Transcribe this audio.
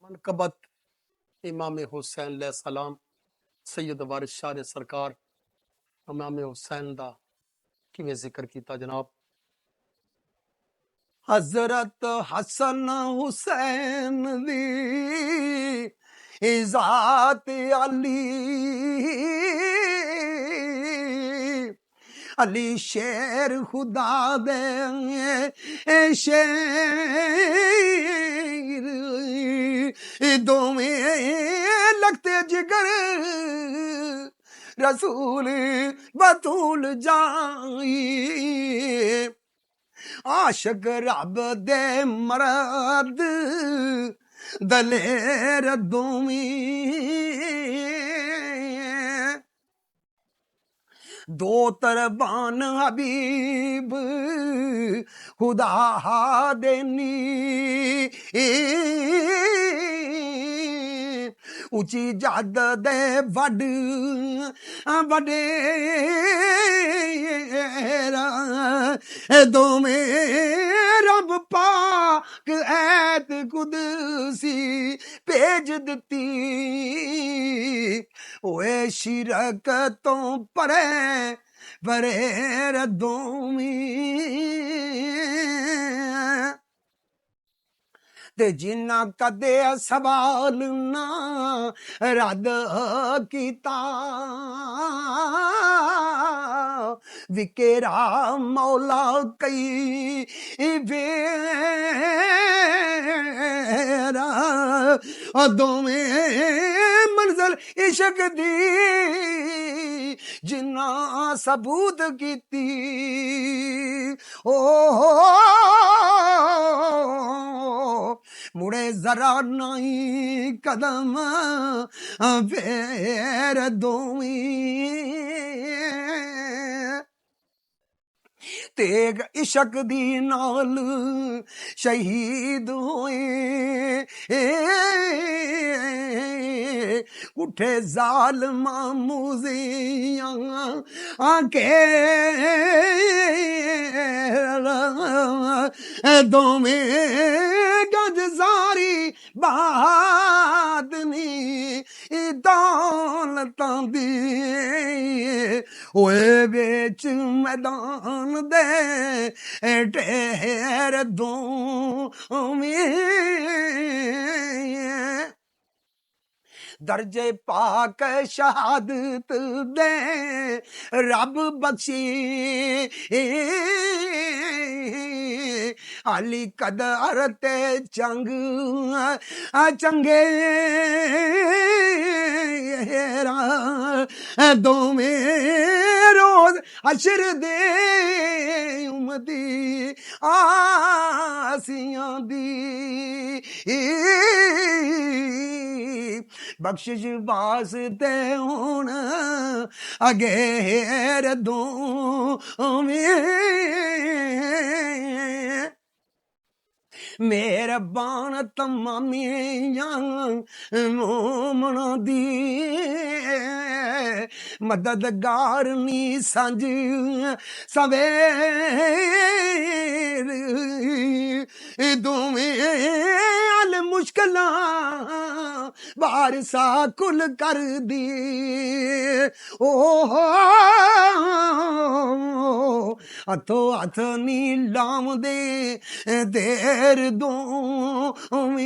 منقبت امام حسین علیہ السلام سید وارث شاہ نے سرکار امام حسین دا کیویں ذکر کیتا جناب؟ حضرت حسن حسین دی ذات علی علی شیر خدا دے شیر دوویں لگتے جگر رسول بطول جائی عاشق رب دے مرد دلیر دوویں دو تربان حبیب خدا دینی اچھی جد دے وڈیرا دوویں رب پاک ایت قدسی بھیج دتی اوے شرک تو پرے دوویں تے جنہ کدے سوال نہ رد کیتا وکیرا مولا کئی ویرا دوویں منزل عشق دی جنہ ثبوت کیتی مڑے ذرا نہیں قدم پھیر دوویں تیگ عشق دی نال شہید ہوئے اٹھے ظالم موزیاں آنکھے دوویں گج زاری بادنی دولتاں دی اوے وچ میدان دے ٹھہر دوویں درجے پاک شہادت دے رب بخشی علی قدر تے چنگ چنگے دوویں روز حشر دے امتی آسیاں دی بخشش واسطے ہون اگیر دوویں مہربان تمامیاں مومناں دی مددگار نی سنج سویر دوویں ال مشکلاں بارسا کل کر دی ہتھو ہتھ نی لام دے دیر دوویں